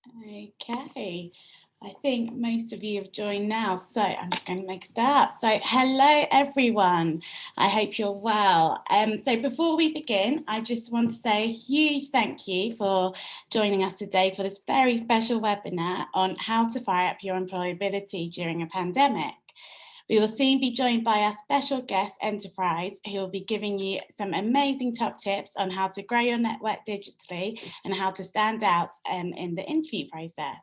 Okay, I think most of you have joined now, so I'm just going to make a start. So hello everyone, I hope you're well. So before we begin, I just want to say a huge thank you for joining us today for this very special webinar on how to fire up your employability during a pandemic. We will soon be joined by our special guest, Enterprise, who will be giving you some amazing top tips on how to grow your network digitally and how to stand out in the interview process.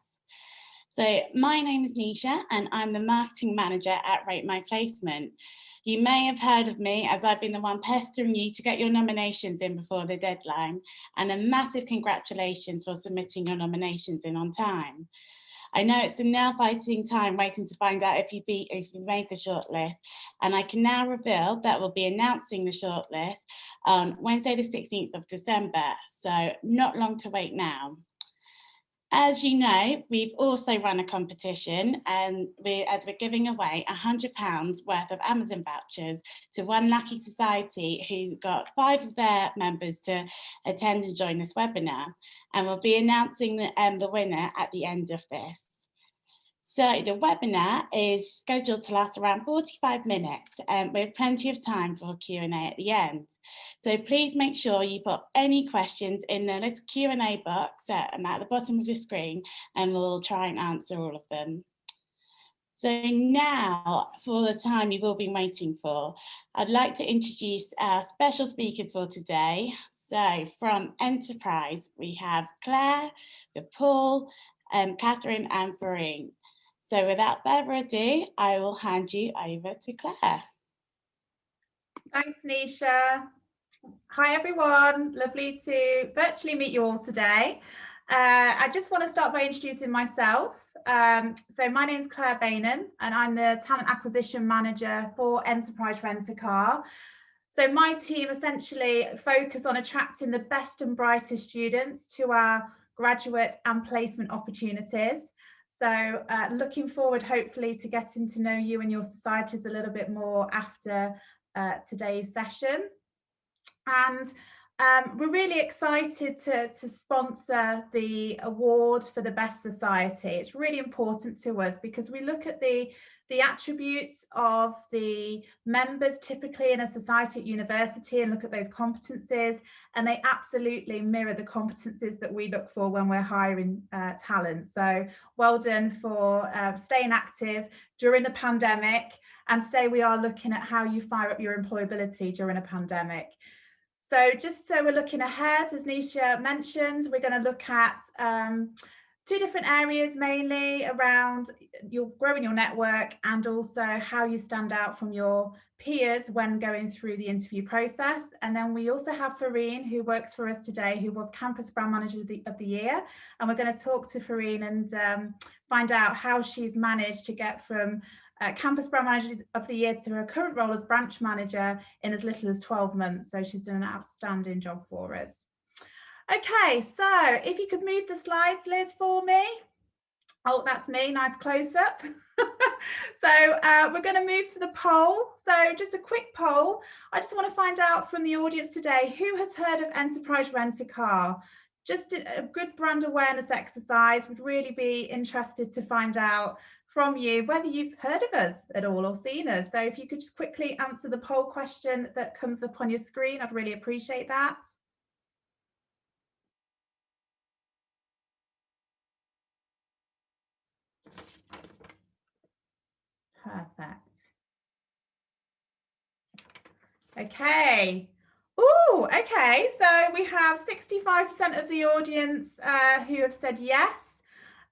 So my name is Nisha and I'm the marketing manager at RateMyPlacement. You may have heard of me as I've been the one pestering you to get your nominations in before the deadline, and a massive congratulations for submitting your nominations in on time. I know it's a nail-biting time waiting to find out if you made the shortlist, and I can now reveal that we'll be announcing the shortlist on Wednesday the 16th of December, so not long to wait now. As you know, we've also run a competition and we're giving away £100 worth of Amazon vouchers to one lucky society who got 5 of their members to attend and join this webinar. And we'll be announcing the winner at the end of this. So the webinar is scheduled to last around 45 minutes with plenty of time for Q&A at the end. So please make sure you put any questions in the little Q&A box at the bottom of your screen and we'll try and answer all of them. So now, for the time you've all been waiting for, I'd like to introduce our special speakers for today. So from Enterprise, we have Claire, Paul, Catherine and Farine. So without further ado, I will hand you over to Claire. Thanks, Nisha. Hi, everyone. Lovely to virtually meet you all today. I just want to start by introducing myself. So my name is Claire Bainan, and I'm the Talent Acquisition Manager for Enterprise Rent-A-Car. So my team essentially focus on attracting the best and brightest students to our graduate and placement opportunities. So looking forward, hopefully, to getting to know you and your societies a little bit more after today's session. And we're really excited to sponsor the award for the best society. It's really important to us because we look at the attributes of the members typically in a society at university and look at those competencies, and they absolutely mirror the competencies that we look for when we're hiring talent. So well done for staying active during the pandemic, and today we are looking at how you fire up your employability during a pandemic. So just so we're looking ahead, as Nisha mentioned, we're going to look at 2 different areas, mainly around your growing your network and also how you stand out from your peers when going through the interview process. And then we also have Farine, who works for us today, who was Campus Brand Manager of the Year. And we're going to talk to Farine and find out how she's managed to get from Campus Brand Manager of the Year to her current role as branch manager in as little as 12 months. So she's done an outstanding job for us. Okay, so if you could move the slides, Liz, for me. Oh, that's me, nice close-up. So we're going to move to the poll. So just a quick poll. I just want to find out from the audience today, who has heard of Enterprise Rent-A-Car? Just a good brand awareness exercise. Would really be interested to find out from you whether you've heard of us at all or seen us. So if you could just quickly answer the poll question that comes up on your screen, I'd really appreciate that. Perfect. Okay. Oh, okay. So we have 65% of the audience who have said yes,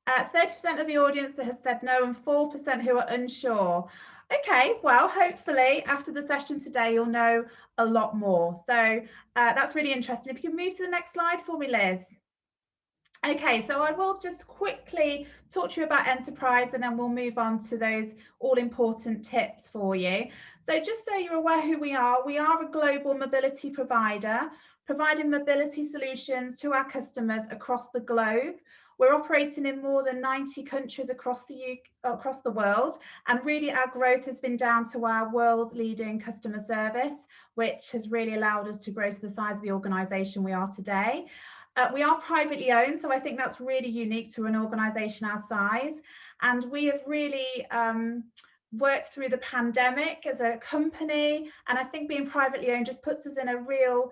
30% of the audience that have said no, and 4% who are unsure. Okay, well, hopefully after the session today, you'll know a lot more. So that's really interesting. If you can move to the next slide for me, Liz. Okay, so I will just quickly talk to you about Enterprise and then we'll move on to those all-important tips for you. So just so you're aware who we are a global mobility provider, providing mobility solutions to our customers across the globe. We're operating in more than 90 countries across the world, and really our growth has been down to our world-leading customer service, which has really allowed us to grow to the size of the organisation we are today. We are privately owned, so I think that's really unique to an organisation our size. And we have really worked through the pandemic as a company. And I think being privately owned just puts us in a real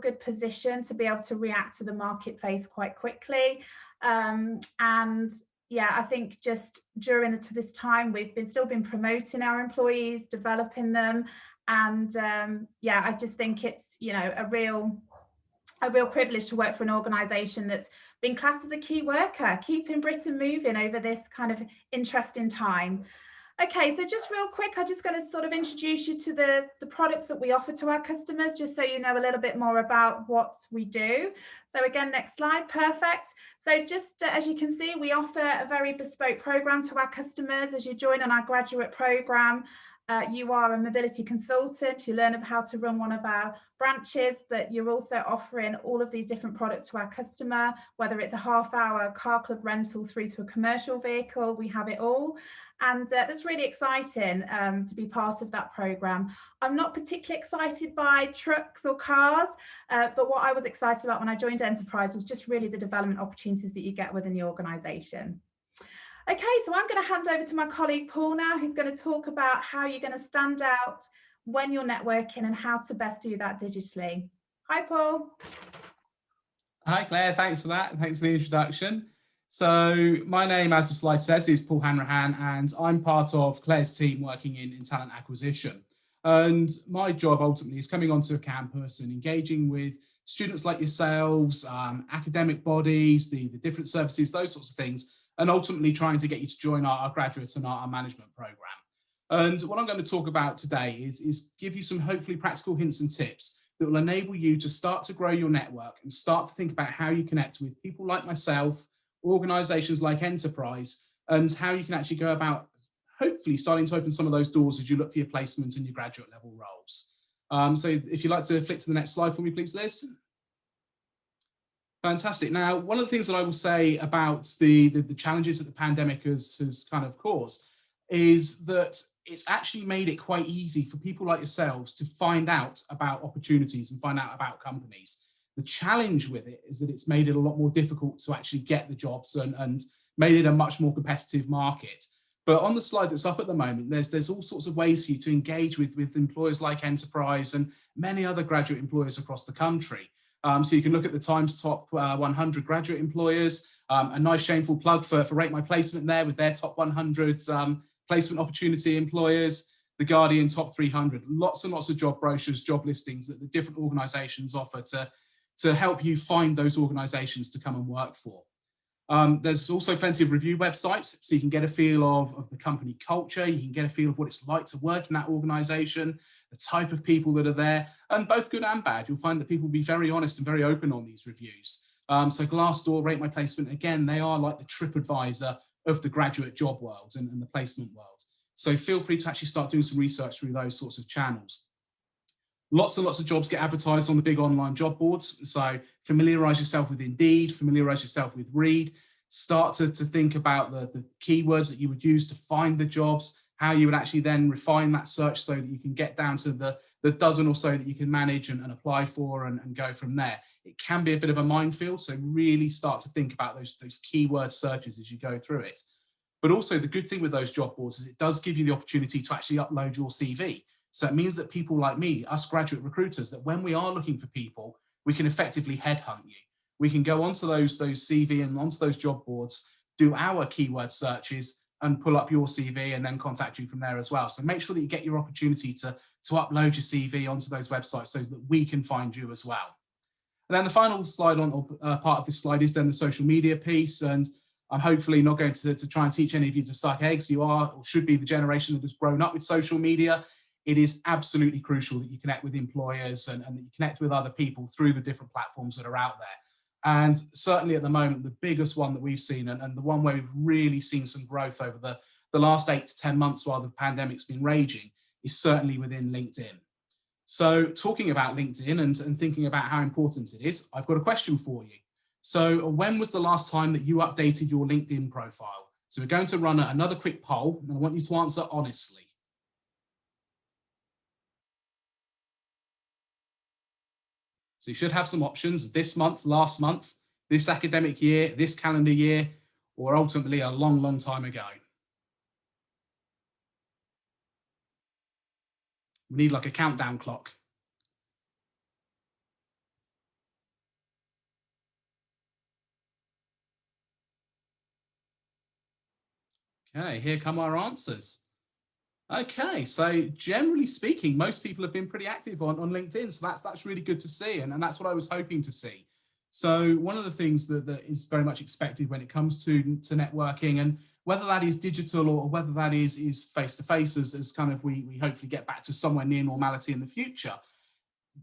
good position to be able to react to the marketplace quite quickly. And yeah, I think just during this time, we've still been promoting our employees, developing them. And yeah, I just think it's, you know, a real privilege to work for an organisation that's been classed as a key worker, keeping Britain moving over this kind of interesting time. Okay, so just real quick, I'm just going to sort of introduce you to the products that we offer to our customers, just so you know a little bit more about what we do. So again, next slide, perfect. So just as you can see, we offer a very bespoke program to our customers. As you join on our graduate program, you are a mobility consultant, you learn how to run one of our branches, but you're also offering all of these different products to our customer, whether it's a half-hour car club rental through to a commercial vehicle, we have it all. And that's really exciting to be part of that program. I'm not particularly excited by trucks or cars, but what I was excited about when I joined Enterprise was just really the development opportunities that you get within the organisation. Okay, so I'm going to hand over to my colleague Paul now, who's going to talk about how you're going to stand out when you're networking and how to best do that digitally. Hi, Paul. Hi, Claire. Thanks for that. Thanks for the introduction. So my name, as the slide says, is Paul Hanrahan, and I'm part of Claire's team working in talent acquisition. And my job ultimately is coming onto a campus and engaging with students like yourselves, academic bodies, the different services, those sorts of things, and ultimately trying to get you to join our graduate and our management program. And what I'm going to talk about today is give you some hopefully practical hints and tips that will enable you to start to grow your network and start to think about how you connect with people like myself, organisations like Enterprise, and how you can actually go about hopefully starting to open some of those doors as you look for your placement and your graduate level roles. So if you'd like to flick to the next slide for me, please, Liz. Fantastic. Now, one of the things that I will say about the challenges that the pandemic has kind of caused is that it's actually made it quite easy for people like yourselves to find out about opportunities and find out about companies. The challenge with it is that it's made it a lot more difficult to actually get the jobs and made it a much more competitive market. But on the slide that's up at the moment, there's all sorts of ways for you to engage with employers like Enterprise and many other graduate employers across the country. So you can look at the Times Top 100 graduate employers, a nice shameful plug for RateMyPlacement there with their top 100 placement opportunity employers, the Guardian top 300, lots and lots of job brochures, job listings that the different organisations offer to help you find those organisations to come and work for. There's also plenty of review websites, so you can get a feel of the company culture, you can get a feel of what it's like to work in that organisation, the type of people that are there, and both good and bad. You'll find that people will be very honest and very open on these reviews. So Glassdoor, RateMyPlacement, again, they are like the TripAdvisor of the graduate job world and the placement world. So feel free to actually start doing some research through those sorts of channels. Lots and lots of jobs get advertised on the big online job boards. So familiarise yourself with Indeed, familiarise yourself with Reed, start to think about the keywords that you would use to find the jobs, how you would actually then refine that search so that you can get down to the dozen or so that you can manage and apply for and go from there. It can be a bit of a minefield, so really start to think about those keyword searches as you go through it. But also the good thing with those job boards is it does give you the opportunity to actually upload your CV. So it means that people like me, us graduate recruiters, that when we are looking for people, we can effectively headhunt you. We can go onto those CV and onto those job boards, do our keyword searches and pull up your CV and then contact you from there as well. So make sure that you get your opportunity to upload your CV onto those websites so that we can find you as well. And then the final slide on part of this slide is then the social media piece. And I'm hopefully not going to try and teach any of you to suck eggs. You are or should be the generation that has grown up with social media. It is absolutely crucial that you connect with employers and that you connect with other people through the different platforms that are out there. And certainly at the moment, the biggest one that we've seen and the one where we've really seen some growth over the last 8 to 10 months while the pandemic's been raging is certainly within LinkedIn. So talking about LinkedIn and thinking about how important it is, I've got a question for you. So when was the last time that you updated your LinkedIn profile? So we're going to run another quick poll and I want you to answer honestly. So So you should have some options this month, last month, this academic year, this calendar year, or ultimately a long, long time ago. We need like a countdown clock. Okay, here come our answers. Okay, so generally speaking, most people have been pretty active on LinkedIn, so that's really good to see, and that's what I was hoping to see. So one of the things that is very much expected when it comes to networking, and whether that is digital or whether that is face-to-face, as kind of we hopefully get back to somewhere near normality in the future,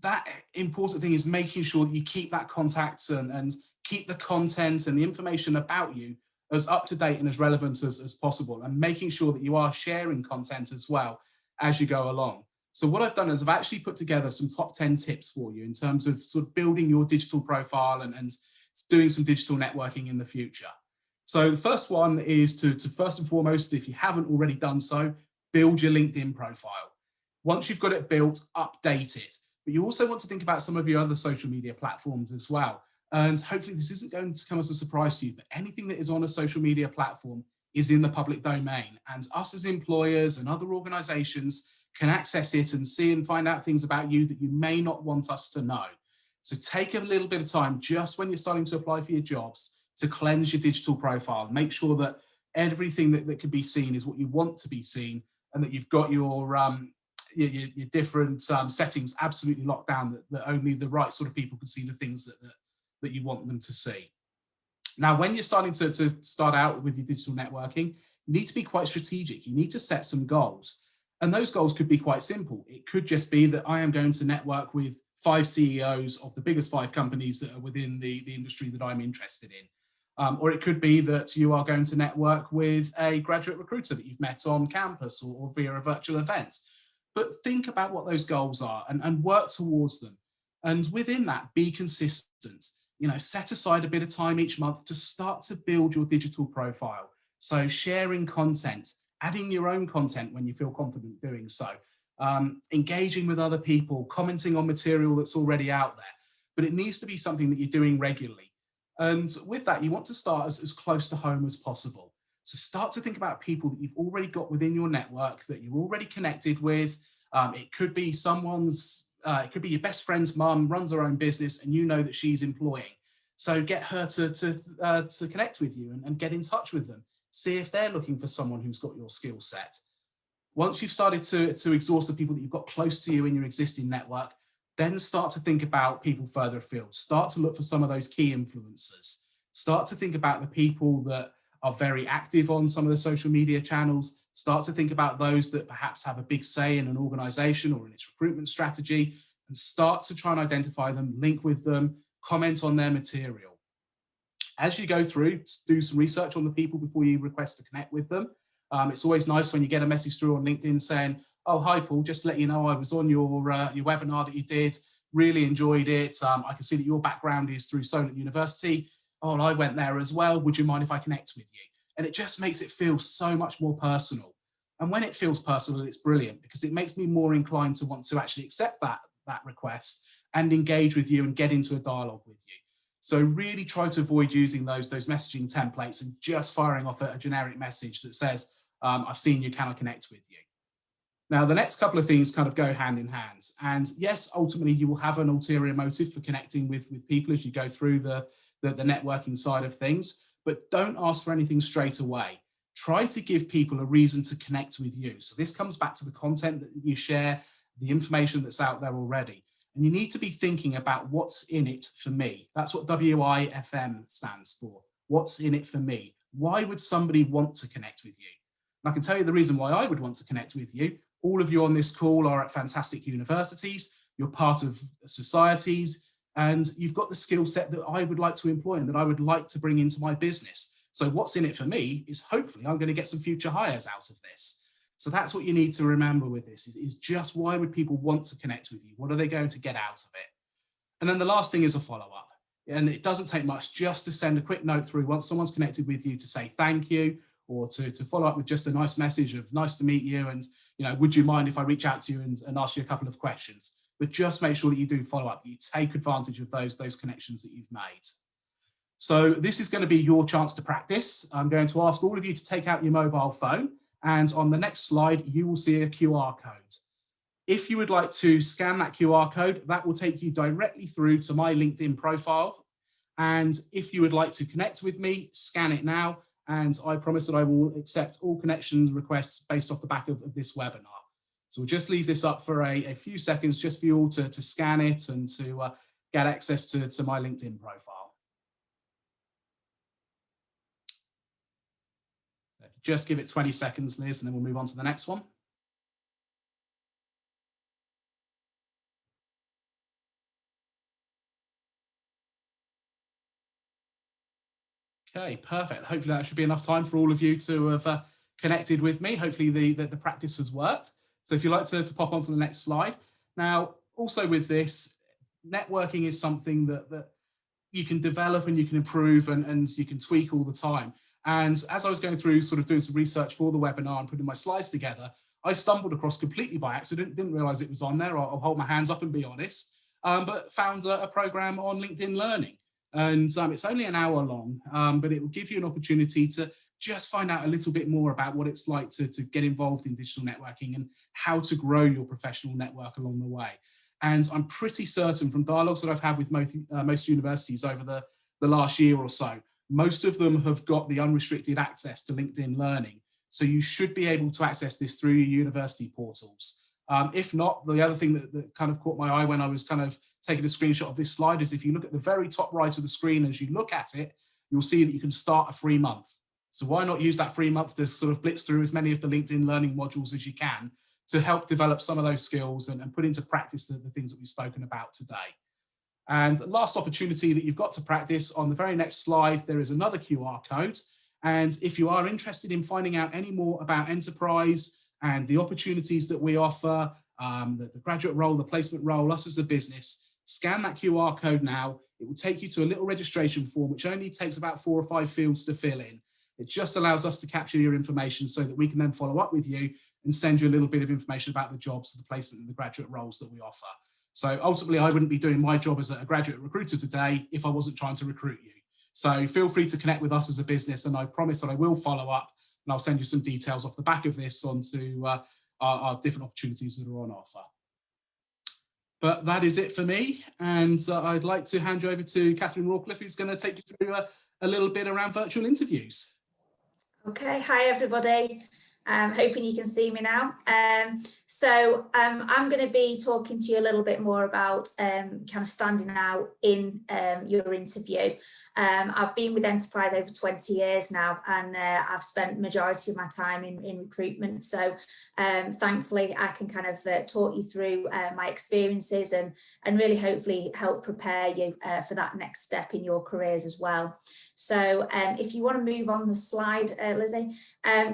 that important thing is making sure that you keep that contact and keep the content and the information about you as up to date and as relevant as possible, and making sure that you are sharing content as well as you go along. So what I've done is I've actually put together some top 10 tips for you in terms of sort of building your digital profile and doing some digital networking in the future. So the first one is to first and foremost, if you haven't already done so, build your LinkedIn profile. Once you've got it built, update it. But you also want to think about some of your other social media platforms as well. And hopefully this isn't going to come as a surprise to you, but anything that is on a social media platform is in the public domain. And us as employers and other organizations can access it and see and find out things about you that you may not want us to know. So take a little bit of time just when you're starting to apply for your jobs to cleanse your digital profile. Make sure that everything that could be seen is what you want to be seen, and that you've got your different settings absolutely locked down, that only the right sort of people can see the things that you want them to see. Now, when you're starting to start out with your digital networking, you need to be quite strategic. You need to set some goals. And those goals could be quite simple. It could just be that I am going to network with 5 CEOs of the biggest 5 companies that are within the industry that I'm interested in. Or it could be that you are going to network with a graduate recruiter that you've met on campus or via a virtual event. But think about what those goals are and work towards them. And within that, be consistent. Set aside a bit of time each month to start to build your digital profile. So sharing content, adding your own content when you feel confident doing so, engaging with other people, commenting on material that's already out there. But it needs to be something that you're doing regularly. And with that, you want to start as close to home as possible. So start to think about people that you've already got within your network, that you're already connected with. It could be it could be your best friend's mum runs her own business and you know that she's employing. So get her to connect with you and get in touch with them. See if they're looking for someone who's got your skill set. Once you've started to exhaust the people that you've got close to you in your existing network, then start to think about people further afield. Start to look for some of those key influencers. Start to think about the people that are very active on some of the social media channels. Start to think about those that perhaps have a big say in an organization or in its recruitment strategy, and start to try and identify them, link with them, comment on their material. As you go through, do some research on the people before you request to connect with them. It's always nice when you get a message through on LinkedIn saying, "Oh, hi, Paul, just to let you know, I was on your webinar that you did, really enjoyed it. I can see that your background is through Solent University. Oh, I went there as well. Would you mind if I connect with you?" And it just makes it feel so much more personal. And when it feels personal, it's brilliant because it makes me more inclined to want to actually accept that request and engage with you and get into a dialogue with you. So really try to avoid using those messaging templates and just firing off a generic message that says, "I've seen you, can I connect with you?" Now, the next couple of things kind of go hand in hand. And yes, ultimately, you will have an ulterior motive for connecting with people as you go through the networking side of things, but don't ask for anything straight away. Try to give people a reason to connect with you. So this comes back to the content that you share, the information that's out there already. And you need to be thinking about what's in it for me. That's what WIFM stands for. What's in it for me? Why would somebody want to connect with you? And I can tell you the reason why I would want to connect with you. All of you on this call are at fantastic universities. You're part of societies, and you've got the skill set that I would like to employ and that I would like to bring into my business. So what's in it for me is hopefully I'm going to get some future hires out of this. So that's what you need to remember with this is just why would people want to connect with you? What are they going to get out of it? And then the last thing is a follow-up. And it doesn't take much just to send a quick note through once someone's connected with you to say thank you, or to follow up with just a nice message of nice to meet you, and would you mind if I reach out to you and ask you a couple of questions? but just make sure that you do follow up, that you take advantage of those connections that you've made. So this is going to be your chance to practice. I'm going to ask all of you to take out your mobile phone, and on the next slide, you will see a QR code. If you would like to scan that QR code, that will take you directly through to my LinkedIn profile. And if you would like to connect with me, scan it now. And I promise that I will accept all connections requests based off the back of this webinar. So we'll just leave this up for a few seconds just for you all to scan it and to get access to my LinkedIn profile. Just give it 20 seconds, Liz, and then we'll move on to the next one. Okay, perfect. Hopefully that should be enough time for all of you to have connected with me. Hopefully the practice has worked. So if you'd like to pop on to the next slide. Now, also with this, networking is something that you can develop and you can improve and you can tweak all the time. And as I was going through sort of doing some research for the webinar and putting my slides together, I stumbled across completely by accident, didn't realize it was on there. I'll hold my hands up and be honest, but found a program on LinkedIn Learning. And it's only an hour long, but it will give you an opportunity to just find out a little bit more about what it's like to get involved in digital networking and how to grow your professional network along the way. And I'm pretty certain from dialogues that I've had with most universities over the last year or so, most of them have got the unrestricted access to LinkedIn Learning. So you should be able to access this through your university portals. If not, the other thing that kind of caught my eye when I was kind of taking a screenshot of this slide is if you look at the very top right of the screen, as you look at it, you'll see that you can start a free month. So why not use that free month to sort of blitz through as many of the LinkedIn Learning modules as you can to help develop some of those skills and put into practice the things that we've spoken about today. And the last opportunity that you've got to practice, on the very next slide, there is another QR code. And if you are interested in finding out any more about enterprise and the opportunities that we offer, the graduate role, the placement role, us as a business, scan that QR code now. It will take you to a little registration form, which only takes about 4 or 5 fields to fill in. It just allows us to capture your information so that we can then follow up with you and send you a little bit of information about the jobs, the placement and the graduate roles that we offer. So ultimately, I wouldn't be doing my job as a graduate recruiter today if I wasn't trying to recruit you. So feel free to connect with us as a business, and I promise that I will follow up and I'll send you some details off the back of this onto our different opportunities that are on offer. But that is it for me, and I'd like to hand you over to Catherine Rawcliffe, who's going to take you through a little bit around virtual interviews. Okay, hi everybody. Hoping you can see me now. I'm going to be talking to you a little bit more about kind of standing out in your interview. I've been with Enterprise over 20 years now, and I've spent majority of my time in recruitment. So thankfully, I can kind of talk you through my experiences and really hopefully help prepare you for that next step in your careers as well. So if you want to move on the slide, Lizzie,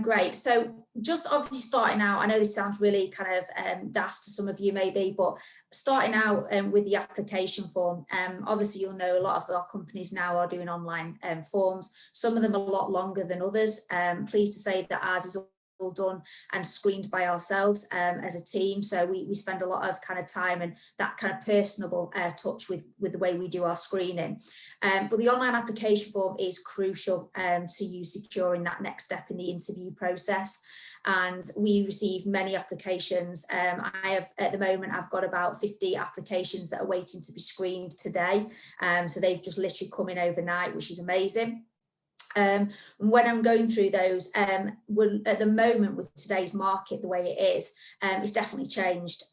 great. So just obviously starting out, I know this sounds really kind of daft to some of you maybe, but starting out with the application form, obviously you'll know a lot of our companies now are doing online forms. Some of them are a lot longer than others. Pleased to say that ours is all done and screened by ourselves as a team, so we spend a lot of kind of time and that kind of personable touch with the way we do our screening, but the online application form is crucial to you securing that next step in the interview process. And we receive many applications. I have at the moment, I've got about 50 applications that are waiting to be screened today, so they've just literally come in overnight, which is amazing. When I'm going through those, at the moment with today's market the way it is, it's definitely changed.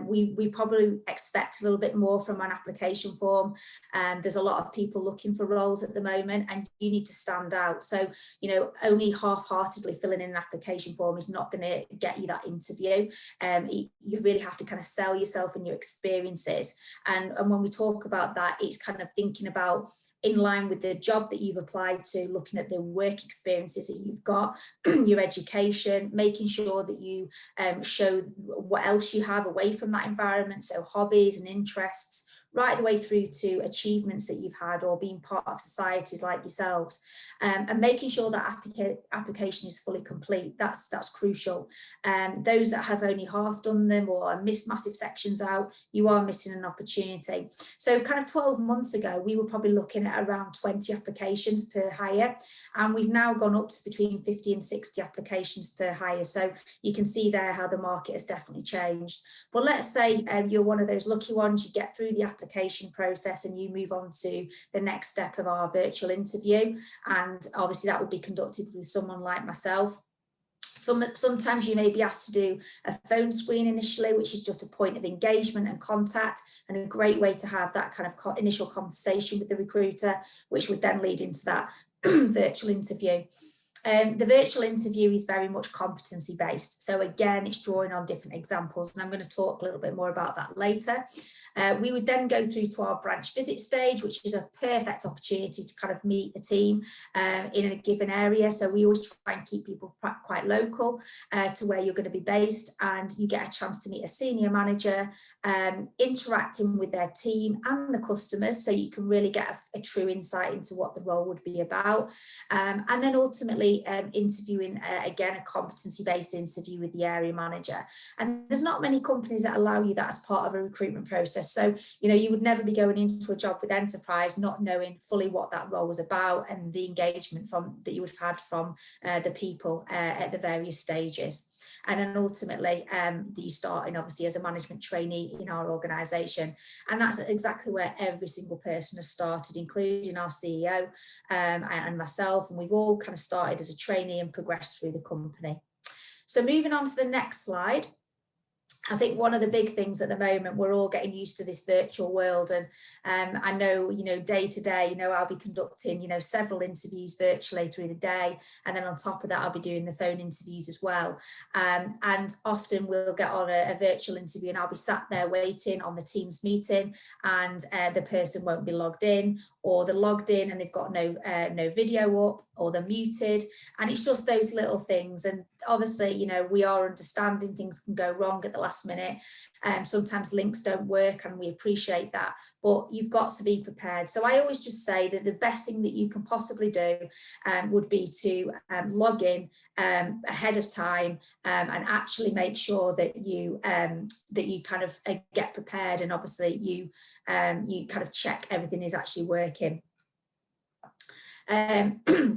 We probably expect a little bit more from an application form. There's a lot of people looking for roles at the moment, and you need to stand out. So, you know, only half-heartedly filling in an application form is not going to get you that interview. You really have to kind of sell yourself and your experiences. And when we talk about that, it's kind of thinking about in line with the job that you've applied to, looking at the work experiences that you've got, your education, making sure that you show what else you have away from that environment, so hobbies and interests, right the way through to achievements that you've had or being part of societies like yourselves, and making sure that application is fully complete. That's crucial. Those that have only half done them or missed massive sections out, you are missing an opportunity. So kind of 12 months ago, we were probably looking at around 20 applications per hire, and we've now gone up to between 50 and 60 applications per hire. So you can see there how the market has definitely changed. But let's say you're one of those lucky ones, you get through the application process and you move on to the next step of our virtual interview, and obviously that would be conducted with someone like myself. Sometimes you may be asked to do a phone screen initially, which is just a point of engagement and contact, and a great way to have that kind of initial conversation with the recruiter, which would then lead into that virtual interview. The virtual interview is very much competency based. So again, it's drawing on different examples, and I'm going to talk a little bit more about that later. We would then go through to our branch visit stage, which is a perfect opportunity to kind of meet the team in a given area. So we always try and keep people quite local to where you're going to be based, and you get a chance to meet a senior manager, interacting with their team and the customers, so you can really get a true insight into what the role would be about. And then ultimately interviewing, again, a competency-based interview with the area manager. And there's not many companies that allow you that as part of a recruitment process. So, you know, you would never be going into a job with Enterprise not knowing fully what that role was about and the engagement that you would have had from the people at the various stages. And then ultimately, you start in obviously as a management trainee in our organisation. And that's exactly where every single person has started, including our CEO and myself. And we've all kind of started as a trainee and progressed through the company. So moving on to the next slide. I think one of the big things at the moment, we're all getting used to this virtual world, and I know, you know, day to day, you know, I'll be conducting, you know, several interviews virtually through the day, and then on top of that, I'll be doing the phone interviews as well. And often we'll get on a virtual interview, and I'll be sat there waiting on the Teams meeting, and the person won't be logged in, or they're logged in and they've got no video up, or they're muted, and it's just those little things. And obviously, you know, we are understanding things can go wrong at the last minute, and sometimes links don't work, and we appreciate that, but you've got to be prepared. So I always just say that the best thing that you can possibly do would be to log in ahead of time, and actually make sure that you kind of get prepared, and obviously you kind of check everything is actually working.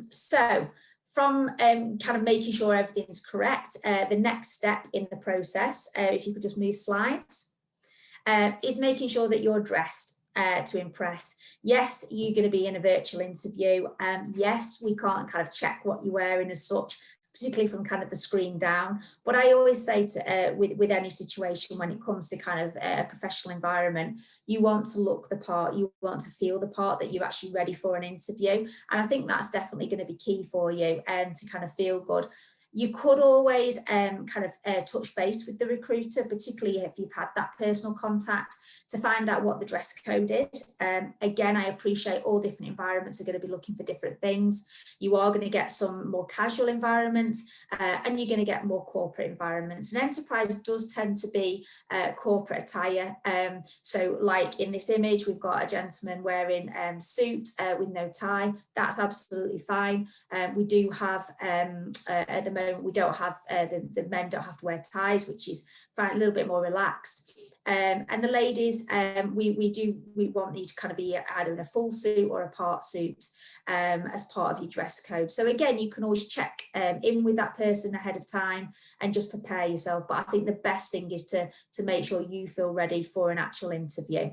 So from kind of making sure everything's correct, the next step in the process, if you could just move slides, is making sure that you're dressed to impress. Yes, you're going to be in a virtual interview. Yes, we can't kind of check what you're wearing as such, particularly from kind of the screen down. But I always say to, with any situation when it comes to kind of a professional environment, you want to look the part, you want to feel the part, that you're actually ready for an interview. And I think that's definitely going to be key for you, to kind of feel good. You could always kind of touch base with the recruiter, particularly if you've had that personal contact, to find out what the dress code is. Again, I appreciate all different environments are going to be looking for different things. You are going to get some more casual environments, and you're going to get more corporate environments. And Enterprise does tend to be corporate attire. So like in this image, we've got a gentleman wearing suit with no tie. That's absolutely fine. We do have, at the moment, we don't have, the men don't have to wear ties, which is fine, a little bit more relaxed. And the ladies, we want you to kind of be either in a full suit or a part suit as part of your dress code. So again, you can always check in with that person ahead of time and just prepare yourself. But I think the best thing is to make sure you feel ready for an actual interview.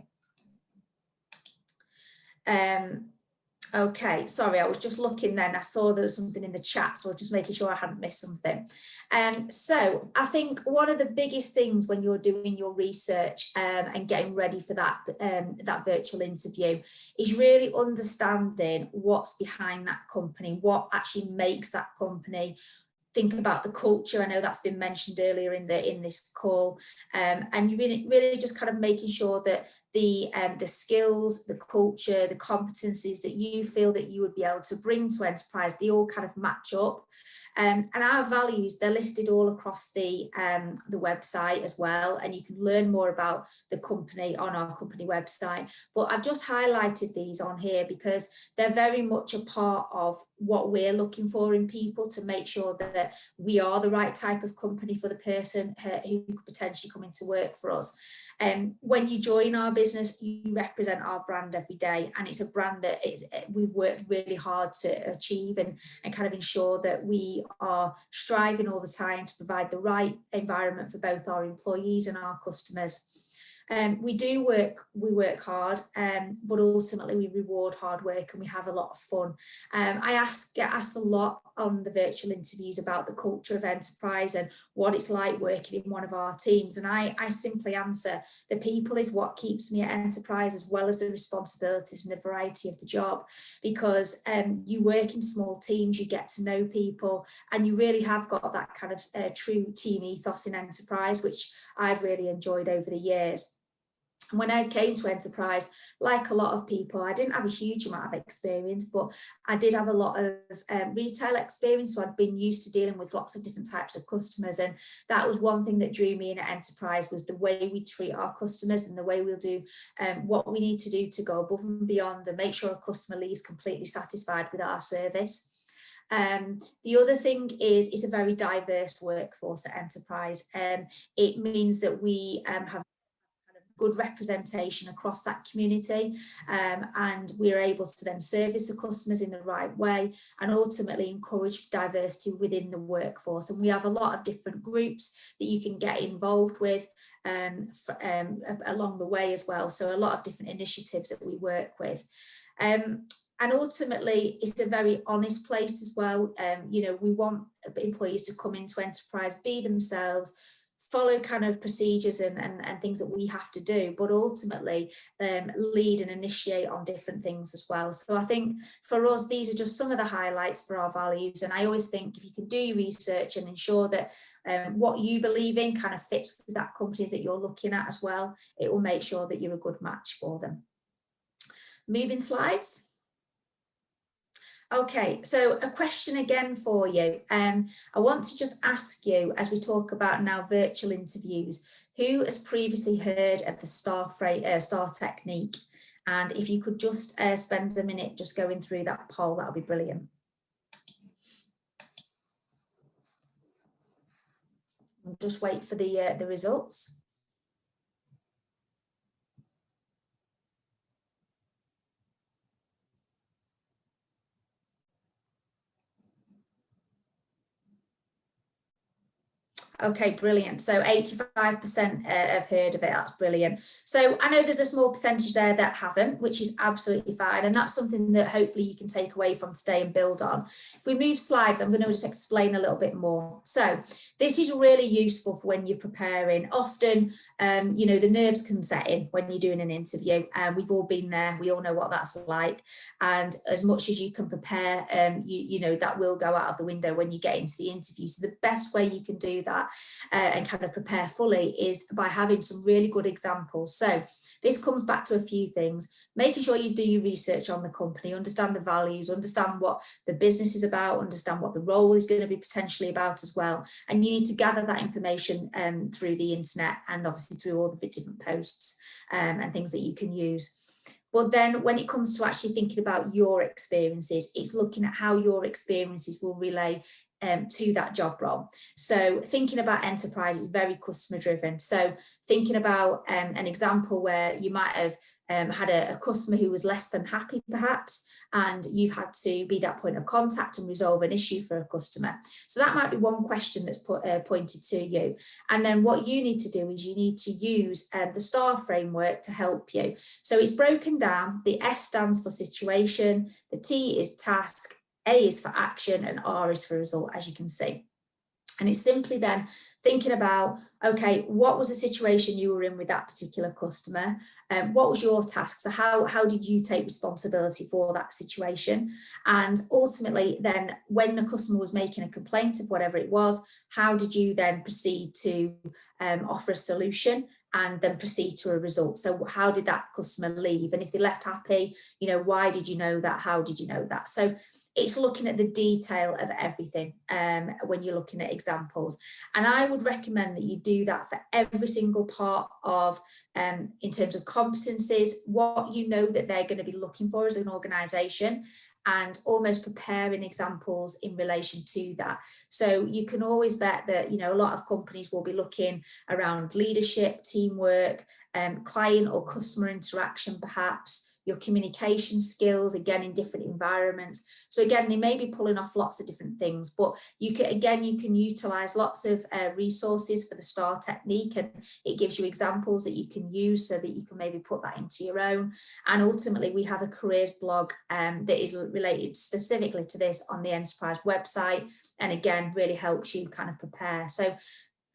Okay, sorry, I was just looking then, I saw there was something in the chat, so I was just making sure I hadn't missed something. So I think one of the biggest things when you're doing your research and getting ready for that, that virtual interview is really understanding what's behind that company, what actually makes that company. Think about the culture. I know that's been mentioned earlier in this call, and you really just kind of making sure that the skills, the culture, the competencies that you feel that you would be able to bring to enterprise, they all kind of match up. And our values, they're listed all across the website as well, and you can learn more about the company on our company website. But I've just highlighted these on here because they're very much a part of what we're looking for in people, to make sure that we are the right type of company for the person who could potentially come into work for us. When you join our business, you represent our brand every day, and it's a brand that we've worked really hard to achieve and kind of ensure that we are striving all the time to provide the right environment for both our employees and our customers. We work hard, but ultimately we reward hard work and we have a lot of fun. I get asked a lot on the virtual interviews about the culture of enterprise and what it's like working in one of our teams. And I simply answer, the people is what keeps me at enterprise, as well as the responsibilities and the variety of the job, because you work in small teams, you get to know people, and you really have got that kind of true team ethos in enterprise, which I've really enjoyed over the years. When I came to enterprise, like a lot of people, I didn't have a huge amount of experience, but I did have a lot of retail experience. So I'd been used to dealing with lots of different types of customers. And that was one thing that drew me in at enterprise, was the way we treat our customers and the way we'll do what we need to do to go above and beyond and make sure a customer leaves completely satisfied with our service. The other thing is it's a very diverse workforce at enterprise. It means that we have good representation across that community, and we're able to then service the customers in the right way and ultimately encourage diversity within the workforce. And we have a lot of different groups that you can get involved with along the way as well. So a lot of different initiatives that we work with. And ultimately, it's a very honest place as well. We want employees to come into enterprise, be themselves, follow kind of procedures and things that we have to do, but ultimately lead and initiate on different things as well. So I think for us, these are just some of the highlights for our values. And I always think if you can do your research and ensure that what you believe in kind of fits with that company that you're looking at as well, it will make sure that you're a good match for them. Moving slides. Okay, so a question again for you. I want to just ask you, as we talk about now virtual interviews, who has previously heard of the STAR technique? And if you could just spend a minute just going through that poll, that would be brilliant. I'll just wait for the results. Okay, brilliant. So 85% have heard of it. That's brilliant. So I know there's a small percentage there that haven't, which is absolutely fine. And that's something that hopefully you can take away from today and build on. If we move slides, I'm going to just explain a little bit more. So this is really useful for when you're preparing. Often, the nerves can set in when you're doing an interview, and we've all been there. We all know what that's like. And as much as you can prepare, that will go out of the window when you get into the interview. So the best way you can do that and kind of prepare fully is by having some really good examples. So this comes back to a few things: making sure you do your research on the company, understand the values, understand what the business is about, understand what the role is going to be potentially about as well. And you need to gather that information through the internet and obviously through all the different posts and things that you can use. But then when it comes to actually thinking about your experiences, it's looking at how your experiences will relay to that job role. So thinking about enterprise is very customer driven. So thinking about an example where you might have had a customer who was less than happy perhaps, and you've had to be that point of contact and resolve an issue for a customer. So that might be one question that's pointed to you. And then what you need to do is you need to use the STAR framework to help you. So it's broken down. The S stands for situation, the T is task, A is for action, and R is for result, as you can see. And it's simply then thinking about, okay, what was the situation you were in with that particular customer? What was your task? So how did you take responsibility for that situation? And ultimately then, when the customer was making a complaint of whatever it was, how did you then proceed to offer a solution? and then proceed to a result. So how did that customer leave? And if they left happy, you know, why did you know that? How did you know that? So it's looking at the detail of everything when you're looking at examples. And I would recommend that you do that for every single part of, in terms of competencies, what you know that they're going to be looking for as an organisation, and almost preparing examples in relation to that. So you can always bet that, you know, a lot of companies will be looking around leadership, teamwork, client or customer interaction, perhaps, your communication skills, again, in different environments. So again, they may be pulling off lots of different things, but you can utilize lots of resources for the STAR technique, and it gives you examples that you can use so that you can maybe put that into your own. And ultimately, we have a careers blog that is related specifically to this on the Enterprise website, and again, really helps you kind of prepare. So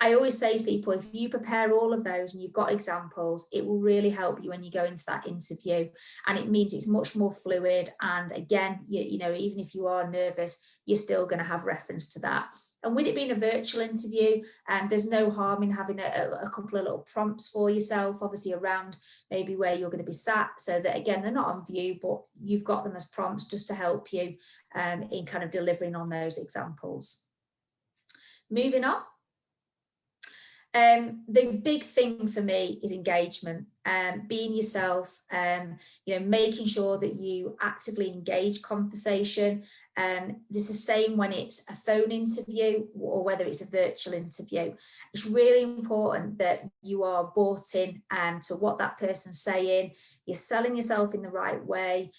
I always say to people, if you prepare all of those and you've got examples, it will really help you when you go into that interview. And it means it's much more fluid. And again, you know, even if you are nervous, you're still going to have reference to that. And with it being a virtual interview, there's no harm in having a couple of little prompts for yourself, obviously around maybe where you're going to be sat, so that, again, they're not on view, but you've got them as prompts just to help you in kind of delivering on those examples. Moving on. The big thing for me is engagement, being yourself, you know, making sure that you actively engage conversation. This is the same when it's a phone interview or whether it's a virtual interview. It's really important that you are bought in to what that person's saying. You're selling yourself in the right way.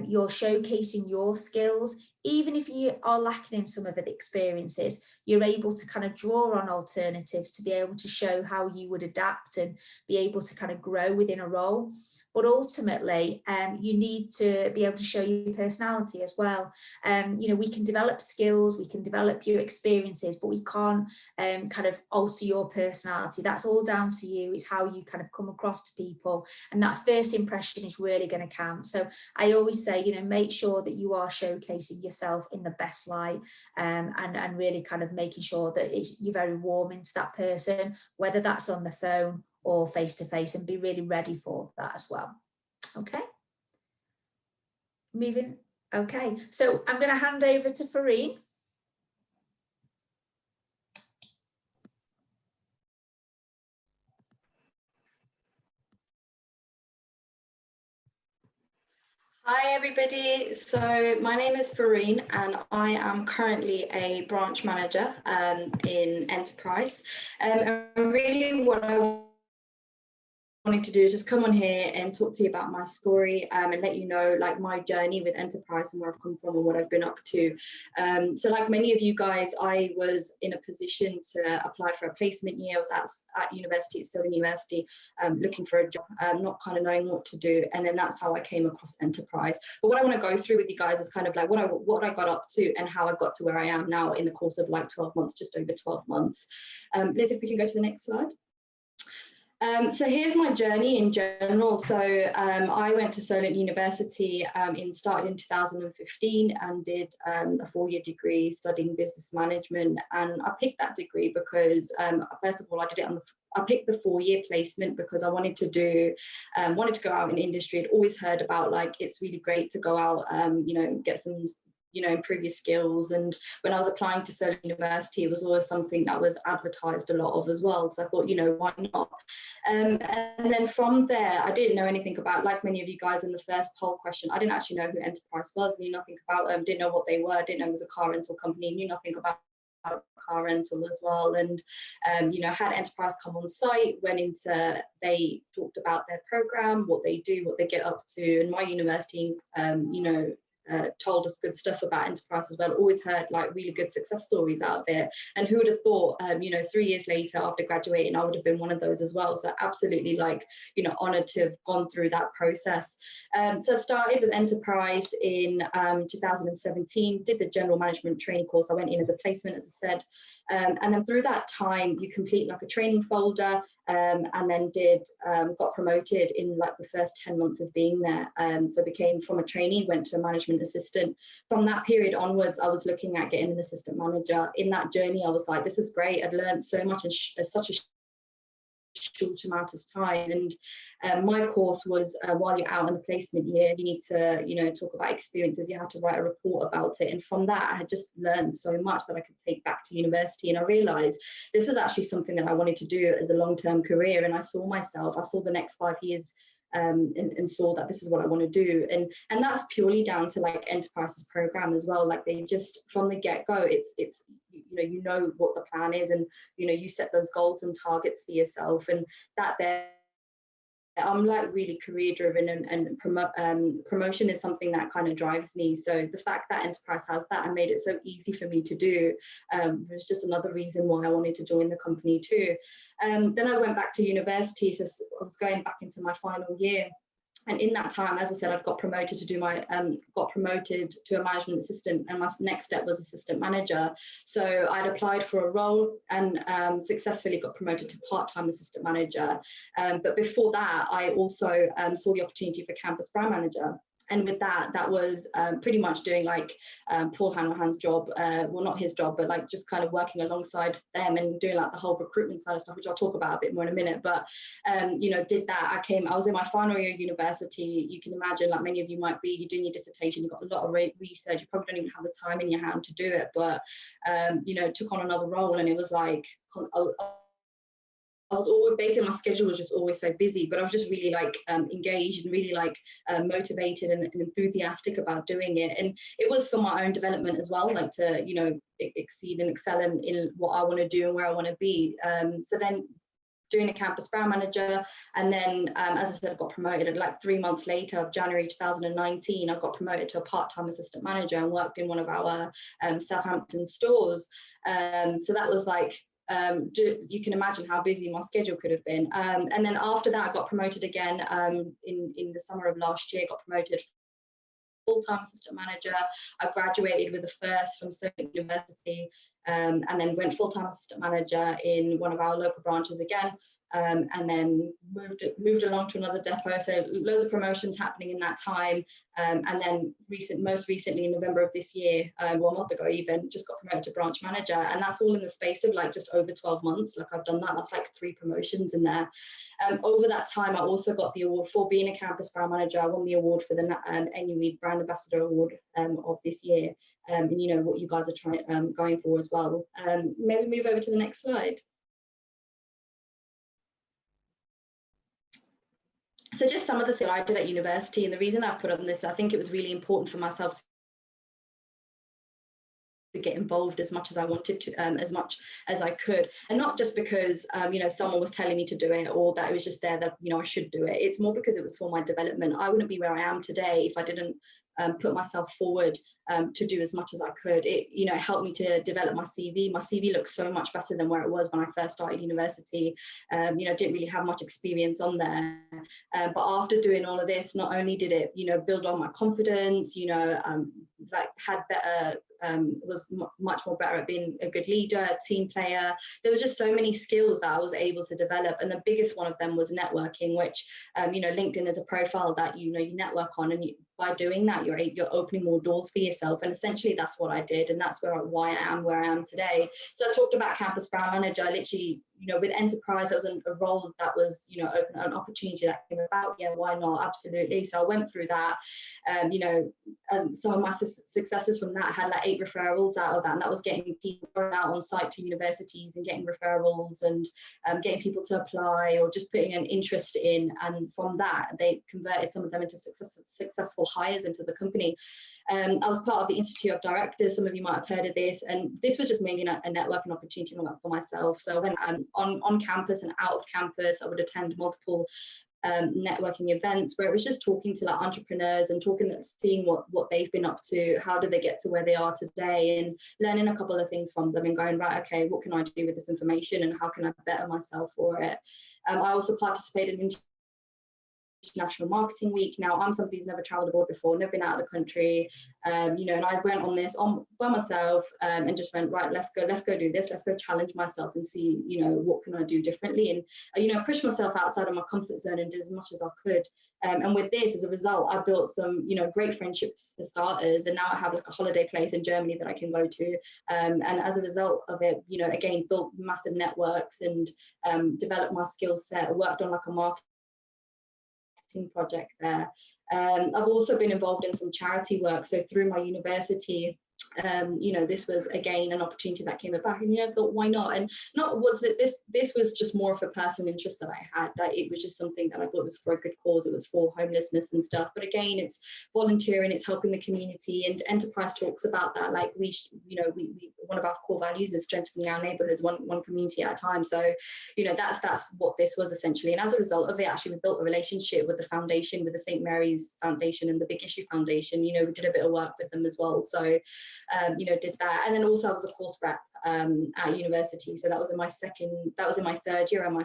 You're showcasing your skills. Even if you are lacking in some of the experiences, you're able to kind of draw on alternatives to be able to show how you would adapt and be able to kind of grow within a role. But ultimately, you need to be able to show your personality as well. You know, we can develop skills, we can develop your experiences, but we can't kind of alter your personality. That's all down to you. It's how you kind of come across to people. And that first impression is really going to count. So I always say, you know, make sure that you are showcasing yourself in the best light, and really kind of making sure that you're very warming to that person, whether that's on the phone or face to face, and be really ready for that as well. Okay. Moving. Okay. So I'm going to hand over to Farine. Hi everybody, so my name is Farine and I am currently a branch manager in Enterprise. And really what I wanted to do is just come on here and talk to you about my story and let you know like my journey with Enterprise and where I've come from and what I've been up to. So like many of you guys, I was in a position to apply for a placement year. I was at university, at Southern University, looking for a job, not kind of knowing what to do. And then that's how I came across Enterprise. But what I want to go through with you guys is kind of like what I got up to and how I got to where I am now in the course of like 12 months, just over 12 months. Liz, if we can go to the next slide. So here's my journey in general. So I went to Solent University, started in 2015 and did a 4-year degree studying business management. And I picked that degree because first of all, I picked the 4-year placement because I wanted to go out in industry. I'd always heard about like it's really great to go out, you know, get some, you know, improve your skills. And when I was applying to Solent University, it was always something that was advertised a lot of as well. So I thought, you know, why not? And then from there, I didn't know anything about, like many of you guys in the first poll question, I didn't actually know who Enterprise was, knew nothing about them, didn't know what they were, didn't know it was a car rental company, knew nothing about car rental as well. And you know, had Enterprise come on site, they talked about their program, what they do, what they get up to, and my university you know, told us good stuff about Enterprise as well. Always heard like really good success stories out of it. And who would have thought, you know, 3 years later after graduating, I would have been one of those as well. So absolutely, like, you know, honored to have gone through that process. So I started with Enterprise in 2017, did the general management training course. I went in as a placement, as I said. And then through that time, you complete like a training folder, and then got promoted in like the first 10 months of being there. So became from a trainee, went to a management assistant. From that period onwards, I was looking at getting an assistant manager. In that journey, I was like, this is great. I'd learned so much in such a short amount of time. And my course was while you're out in the placement year, you need to, you know, talk about experiences. You have to write a report about it. And from that, I had just learned so much that I could take back to university. And I realized this was actually something that I wanted to do as a long-term career. And I saw the next 5 years and saw that this is what I want to do. And that's purely down to like Enterprise's program as well. Like they just, from the get-go, it's you know what the plan is, and you know, you set those goals and targets for yourself, and that there. I'm like really career driven, and promotion is something that kind of drives me. So the fact that Enterprise has that and made it so easy for me to do was just another reason why I wanted to join the company too. Then I went back to university, so I was going back into my final year. And in that time, as I said, I'd got promoted to a management assistant, and my next step was assistant manager. So I'd applied for a role and successfully got promoted to part-time assistant manager. But before that, I also saw the opportunity for campus brand manager. And with that, that was pretty much doing like Paul Hanrahan's job, well, not his job, but like just kind of working alongside them and doing like the whole recruitment side of stuff, which I'll talk about a bit more in a minute. But, you know, did that. I was in my final year of university. You can imagine, like many of you might be, you're doing your dissertation, you've got a lot of research, you probably don't even have the time in your hand to do it. But, you know, took on another role, and it was like, I was always, basically my schedule was just always so busy, but I was just really like engaged and really like motivated and enthusiastic about doing it. And it was for my own development as well, like to, you know, exceed and excel in what I want to do and where I want to be. So then doing a campus brand manager, and then as I said, I got promoted like 3 months later, January 2019, I got promoted to a part-time assistant manager and worked in one of our Southampton stores. So that was like, you can imagine how busy my schedule could have been. And then after that, I got promoted again in the summer of last year, got promoted full-time assistant manager. I graduated with a first from Surrey University, and then went full-time assistant manager in one of our local branches again. And then moved along to another depot. So loads of promotions happening in that time. And then most recently in November of this year, well, a month ago even, just got promoted to branch manager. And that's all in the space of like just over 12 months. Like I've done that. That's like 3 promotions in there. Over that time, I also got the award for being a campus brand manager. I won the award for the NUE Brand Ambassador Award of this year. And you know what you guys are going for as well. Maybe move over to the next slide. So just some of the things I did at university, and the reason I put on this, I think it was really important for myself to get involved as much as I wanted to, as much as I could, and not just because you know, someone was telling me to do it, or that it was just there that, you know, I should do it. It's more because it was for my development. I wouldn't be where I am today if I didn't put myself forward to do as much as I could. It, you know, helped me to develop my CV. My CV looks so much better than where it was when I first started university. You know, didn't really have much experience on there. But after doing all of this, not only did it, you know, build on my confidence, you know, like had better, was much more better at being a good leader, a team player. There was just so many skills that I was able to develop. And the biggest one of them was networking, which, you know, LinkedIn is a profile that, you know, you network on, and by doing that, you're opening more doors for yourself. And essentially that's what I did. And that's why I am where I am today. So I talked about campus brand manager. Literally, you know, with Enterprise, that was a role that was, you know, open, an opportunity that came about. Yeah, why not? Absolutely. So I went through that. You know, some of my successes from that had like 8 referrals out of that. And that was getting people out on site to universities and getting referrals and getting people to apply, or just putting an interest in. And from that, they converted some of them into successful hires into the company. I was part of the Institute of Directors. Some of you might have heard of this, and this was just mainly a networking opportunity for myself. So when on campus and out of campus, I would attend multiple networking events where it was just talking to like entrepreneurs and seeing what they've been up to, how did they get to where they are today, and learning a couple of things from them and going, right, okay, what can I do with this information and how can I better myself for it. I also participated in National Marketing Week. Now, I'm somebody who's never traveled abroad before, never been out of the country, you know, and I went on this by myself, and just went, right, let's go do this, let's go challenge myself and see, you know, what can I do differently, and you know, push myself outside of my comfort zone and did as much as I could. And with this, as a result, I built some, you know, great friendships for starters, and now I have like a holiday place in Germany that I can go to, and as a result of it, you know, again, built massive networks and developed my skill set, worked on like a marketing project there. I've also been involved in some charity work. So through my university, you know, this was again an opportunity that came back, and you know, I thought, why not? And not was it this was just more of a personal interest that I had, that it was just something that I thought was for a good cause. It was for homelessness and stuff, but again, it's volunteering, it's helping the community, and Enterprise talks about that, like we one of our core values is strengthening our neighborhoods one community at a time. So you know, that's what this was essentially, and as a result of it, actually we built a relationship with the foundation, with the St. Mary's Foundation and the Big Issue Foundation. You know, we did a bit of work with them as well, so you know, did that. And then also I was a course rep at university, so that was in my third year and my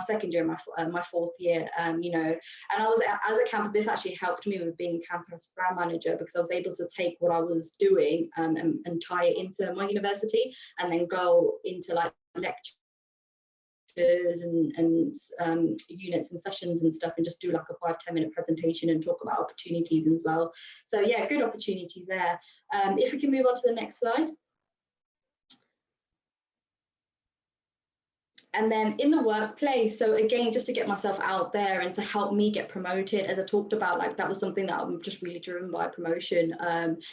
second year and my fourth year, you know, and I was as a campus, this actually helped me with being campus brand manager, because I was able to take what I was doing and tie it into my university, and then go into like lectures and units and sessions and stuff, and just do like a 5-10 minute presentation and talk about opportunities as well. So yeah, good opportunities there. If we can move on to the next slide. And then in the workplace, so again, just to get myself out there and to help me get promoted, as I talked about, like that was something that I'm just really driven by, promotion.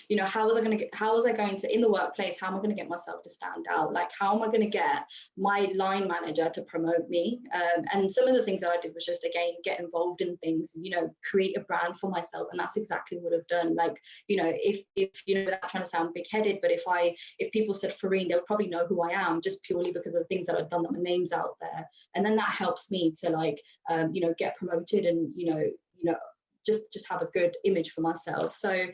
You know, how was I going to, in the workplace, how am I going to get myself to stand out? Like, how am I going to get my line manager to promote me? And some of the things that I did was just, again, get involved in things, you know, create a brand for myself. And that's exactly what I've done. Like, you know, if you know, without trying to sound big-headed, but if people said Farine, they'll probably know who I am, just purely because of the things that I've done, that my name's out there. And then that helps me to, like, you know, get promoted and, you know, just have a good image for myself. So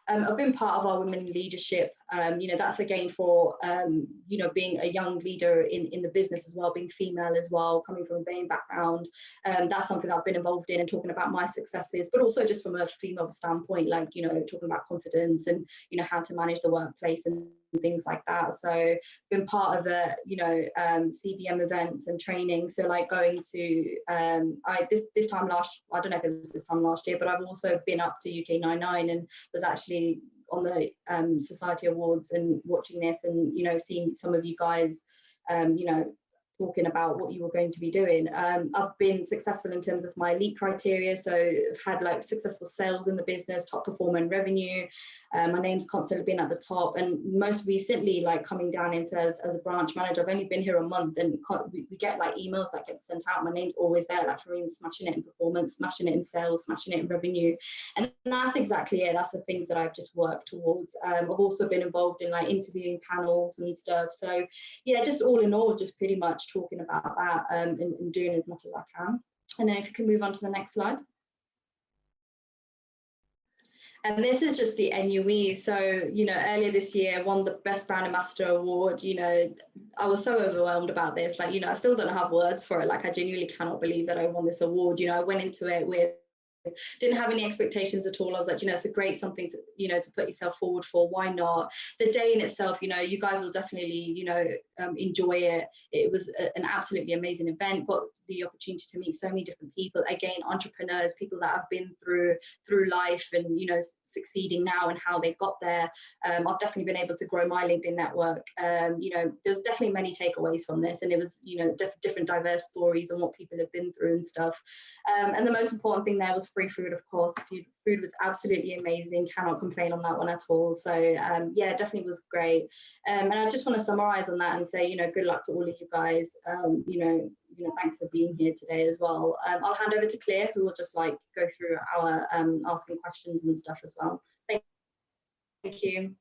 I've been part of our women in leadership. You know, that's again for, you know, being a young leader in the business as well, being female as well, coming from a BAME background. That's something I've been involved in, and talking about my successes, but also just from a female standpoint, like, you know, talking about confidence and, you know, how to manage the workplace and things like that. So been part of you know, CBM events and training. So like going to this time last, I don't know if it was this time last year, but I've also been up to UK 99 and was actually on the Society Awards and watching this, and, you know, seeing some of you guys, you know, talking about what you were going to be doing. I've been successful in terms of my elite criteria, so I've had like successful sales in the business, top performer in revenue. My name's constantly been at the top, and most recently, like coming down into as a branch manager, I've only been here a month, and we get like emails that get sent out. My name's always there, like Farine, smashing it in performance, smashing it in sales, smashing it in revenue, and that's exactly it. That's the things that I've just worked towards. I've also been involved in like interviewing panels and stuff. So yeah, just all in all, just pretty much talking about that, and doing as much as I can. And then if you can move on to the next slide. And this is just the NUE. So, you know, earlier this year, won the Best Brand Ambassador Award. You know, I was so overwhelmed about this. Like, you know, I still don't have words for it. Like, I genuinely cannot believe that I won this award. You know, I went into it with, didn't have any expectations at all. I was like, you know, it's a great something to, you know, to put yourself forward for. Why not? The day in itself, you know, you guys will definitely, you know, enjoy it. It was an absolutely amazing event. Got the opportunity to meet so many different people. Again, entrepreneurs, people that have been through life and, you know, succeeding now and how they got there. I've definitely been able to grow my LinkedIn network. You know, there's definitely many takeaways from this, and it was, you know, different diverse stories and what people have been through and stuff. And the most important thing there was free food, of course. Food was absolutely amazing. Cannot complain on that one at all. So yeah, definitely was great. And I just want to summarize on that and say, you know, good luck to all of you guys. You know, thanks for being here today as well. I'll hand over to Claire, who will just like go through our asking questions and stuff as well. Thank you.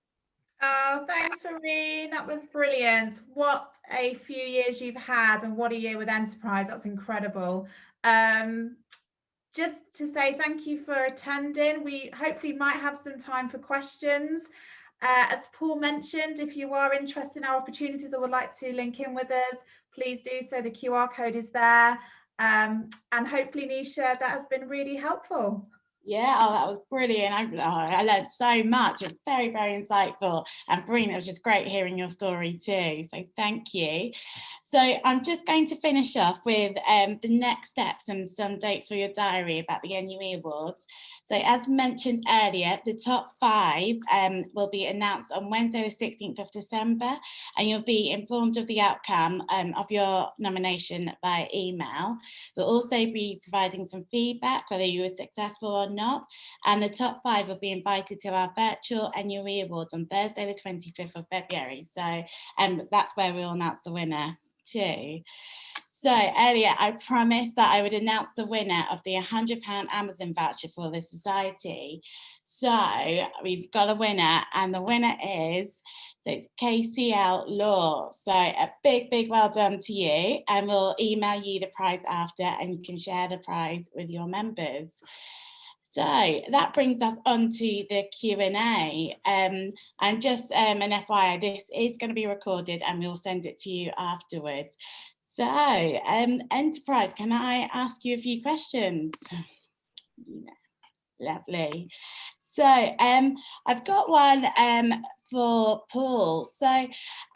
Oh, thanks, Farine. That was brilliant. What a few years you've had, and what a year with Enterprise. That's incredible. Just to say thank you for attending. We hopefully might have some time for questions. As Paul mentioned, if you are interested in our opportunities or would like to link in with us, please do so. The QR code is there. And hopefully, Nisha, that has been really helpful. Yeah, oh, that was brilliant. I learned so much. It's very, very insightful. And Breen, it was just great hearing your story too. So thank you. So I'm just going to finish off with the next steps and some dates for your diary about the NUE Awards. So as mentioned earlier, the top 5 will be announced on Wednesday, the 16th of December, and you'll be informed of the outcome of your nomination by email. We'll also be providing some feedback, whether you were successful or not, and the top 5 will be invited to our virtual NUE Awards on Thursday the 25th of February. So that's where we'll announce the winner too. So earlier I promised that I would announce the winner of the £100 Amazon voucher for the society. So we've got a winner, and the winner is, so it's KCL Law. So a big, big well done to you, and we'll email you the prize after, and you can share the prize with your members. So that brings us on to the Q&A. And just an FYI, this is going to be recorded and we'll send it to you afterwards. So Enterprise, can I ask you a few questions? Yeah, lovely. So I've got one for Paul. So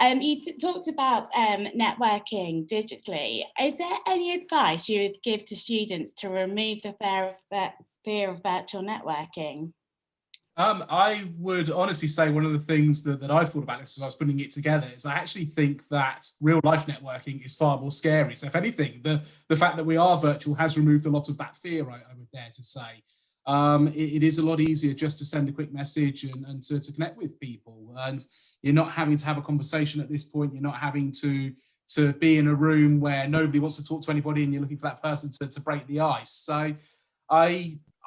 you talked about networking digitally. Is there any advice you would give to students to remove the fear of virtual networking? I would honestly say one of the things that I thought about this as I was putting it together is I actually think that real life networking is far more scary. So if anything, the fact that we are virtual has removed a lot of that fear, I would dare to say. It is a lot easier just to send a quick message and to connect with people. And you're not having to have a conversation at this point. You're not having to be in a room where nobody wants to talk to anybody and you're looking for that person to break the ice. So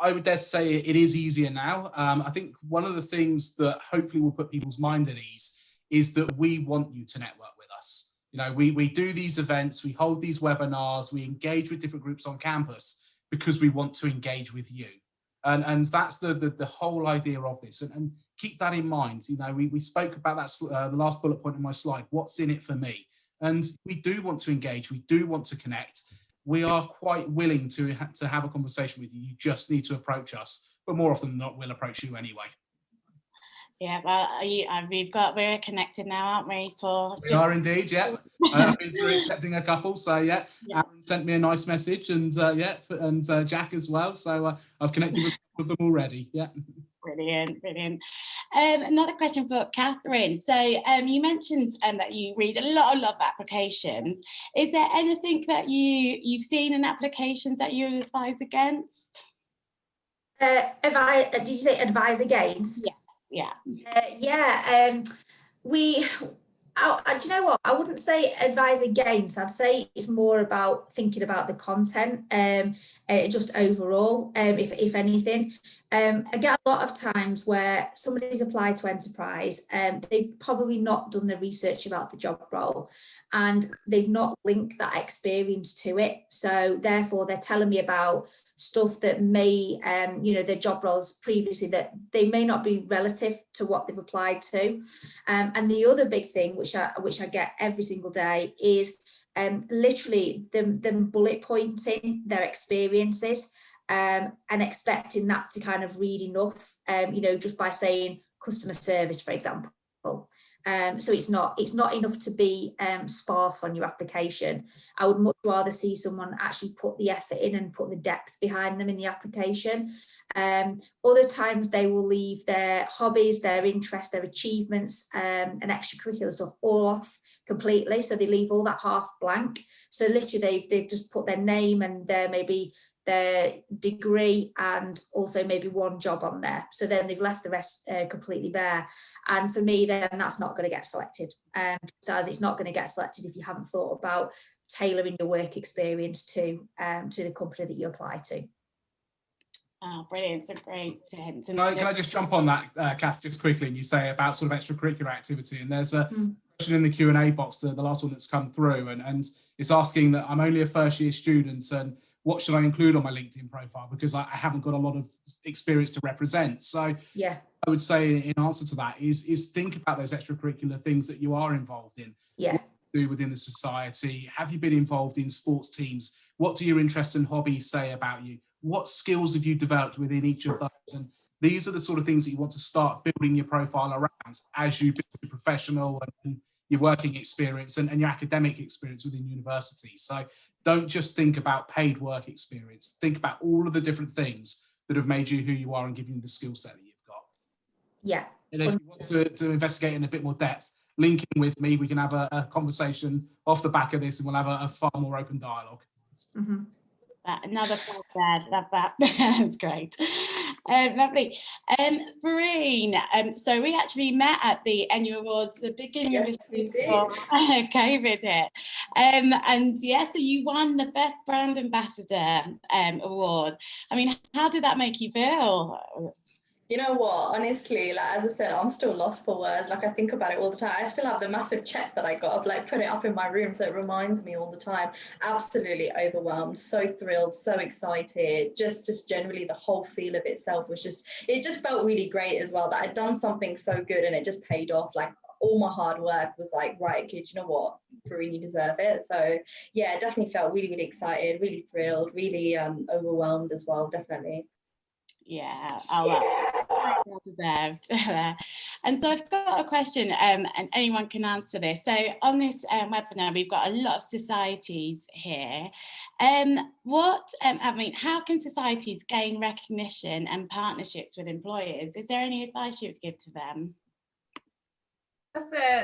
I would dare say it is easier now. I think one of the things that hopefully will put people's mind at ease is that we want you to network with us. You know, we do these events, we hold these webinars, we engage with different groups on campus because we want to engage with you. And that's the whole idea of this. And keep that in mind. You know, we spoke about that, the last bullet point in my slide, what's in it for me? And we do want to engage, we do want to connect. We are quite willing to have a conversation with you. You just need to approach us, but more often than not, we'll approach you anyway. Yeah, well, we're connected now, aren't we, Paul? We are indeed, yeah. I've been through accepting a couple, so yeah. Aaron sent me a nice message, and and Jack as well. So I've connected with them already. Yeah. Brilliant, brilliant. Another question for Catherine. So you mentioned that you read a lot of applications. Is there anything that you've seen in applications that you advise against? Did you say advise against? Yeah. Do you know what? I wouldn't say advise against. I'd say it's more about thinking about the content, just overall, if anything. I get a lot of times where somebody's applied to Enterprise, they've probably not done the research about the job role, and they've not linked that experience to it. So therefore, they're telling me about stuff that may, their job roles previously that they may not be relative to what they've applied to. And the other big thing, which I get every single day, is literally them bullet pointing their experiences and expecting that to kind of read enough, just by saying customer service, for example. So it's not enough to be sparse on your application. I would much rather see someone actually put the effort in and put the depth behind them in the application. Other times they will leave their hobbies, their interests, their achievements, and extracurricular stuff all off completely. So they leave all that half blank. So literally they've just put their name and their degree and also maybe one job on there. So then they've left the rest completely bare. And for me, then that's not going to get selected. Just as it's not going to get selected if you haven't thought about tailoring your work experience to the company that you apply to. Oh, brilliant. So great. Can I just jump on that, Kath, just quickly, and you say about sort of extracurricular activity, and there's a question in the Q&A box, the last one that's come through, and it's asking that I'm only a first year student, and what should I include on my LinkedIn profile, because I haven't got a lot of experience to represent. So yeah, I would say in answer to that is think about those extracurricular things that you are involved in. Yeah. What do within the society? Have you been involved in sports teams, What do your interests and hobbies say about you? What skills have you developed within each of those? And these are the sort of things that you want to start building your profile around as you build your professional and your working experience and your academic experience within university. So don't just think about paid work experience. Think about all of the different things that have made you who you are and given you the skill set that you've got. Yeah. And if you want to investigate in a bit more depth, link in with me. We can have a conversation off the back of this, and we'll have a far more open dialogue. Mm-hmm. Another part there, love that. That's great. Lovely. Vereen, so we actually met at the annual awards at the beginning of this year before COVID hit. And yeah, so you won the Best Brand Ambassador award. I mean, how did that make you feel? You know what, honestly, like, as I said, I'm still lost for words. Like, I think about it all the time. I still have the massive check that I got. I've like put it up in my room, so it reminds me all the time. Absolutely overwhelmed, so thrilled, so excited. Just generally the whole feel of itself was it just felt really great as well, that I'd done something so good and it just paid off. Like, all my hard work was like, right, kid, you know what, Vereen, you deserve it. So yeah, definitely felt really, really excited, really thrilled, really overwhelmed as well, definitely. Yeah, well deserved. And so I've got a question, and anyone can answer this. So on this webinar, we've got a lot of societies here. I mean, how can societies gain recognition and partnerships with employers? Is there any advice you would give to them?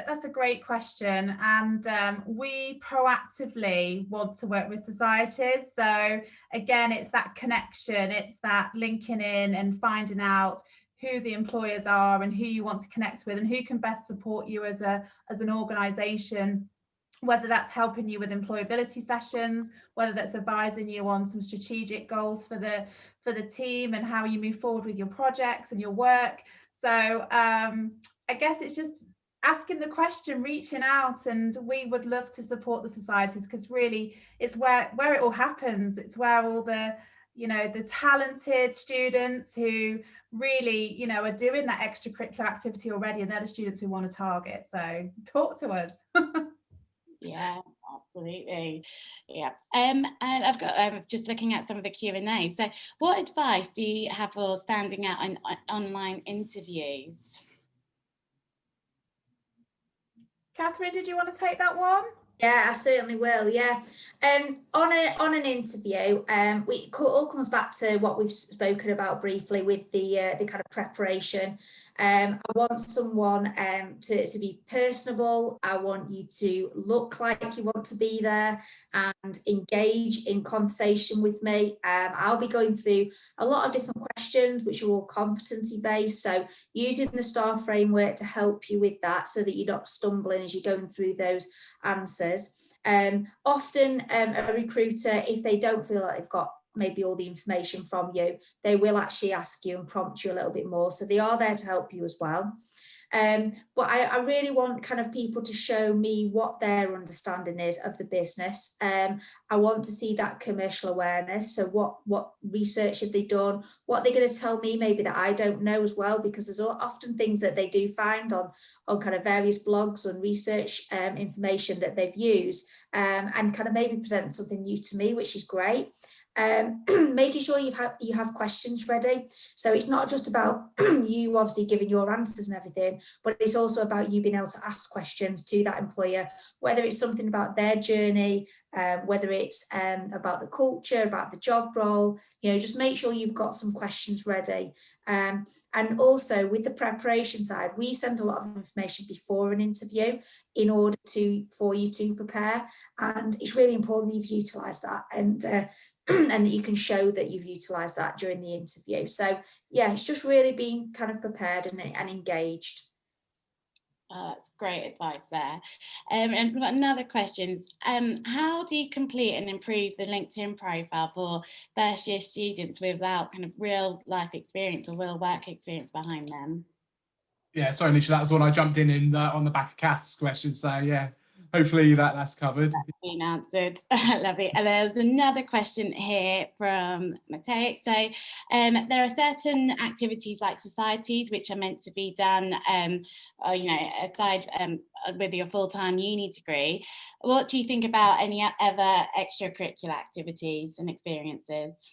That's a great question, and we proactively want to work with societies. So again, it's that connection, it's that linking in and finding out who the employers are and who you want to connect with and who can best support you as an organisation, whether that's helping you with employability sessions, whether that's advising you on some strategic goals for the team and how you move forward with your projects and your work. So I guess it's just asking the question, reaching out, and we would love to support the societies, because really it's where it all happens. It's where all the the talented students who really are doing that extracurricular activity already, and they're the students we want to target. So talk to us. Yeah, absolutely. Yeah. And I've got just looking at some of the Q&A. So what advice do you have for standing out in online interviews? Catherine, did you want to take that one? Yeah, I certainly will. Yeah, on an interview, it all comes back to what we've spoken about briefly with the kind of preparation. I want someone to be personable. I want you to look like you want to be there and engage in conversation with me. I'll be going through a lot of different questions, which are all competency based. So using the STAR framework to help you with that, so that you're not stumbling as you're going through those answers. Often a recruiter, if they don't feel like they've got maybe all the information from you, they will actually ask you and prompt you a little bit more. So they are there to help you as well. But I really want kind of people to show me what their understanding is of the business. I want to see that commercial awareness. So what research have they done? What they're going to tell me maybe that I don't know as well, because there's often things that they do find on kind of various blogs and research information that they've used, and kind of maybe present something new to me, which is great. Making sure you have questions ready. So it's not just about you obviously giving your answers and everything, but it's also about you being able to ask questions to that employer, whether it's something about their journey, whether it's about the culture, about the job role. Just make sure you've got some questions ready. And also with the preparation side, we send a lot of information before an interview in order for you to prepare, and it's really important that you've utilised that and that you can show that you've utilised that during the interview. So yeah, it's just really being kind of prepared and engaged. That's great advice there. And we've got another question. How do you complete and improve the LinkedIn profile for first year students without kind of real life experience or real work experience behind them? Yeah, sorry, Nisha, that was one I jumped in on the back of Kath's question. So yeah, hopefully that's covered. That's been answered. Lovely. And there's another question here from Mateo. So there are certain activities like societies which are meant to be done, you know, aside with your full-time uni degree. What do you think about any other extracurricular activities and experiences?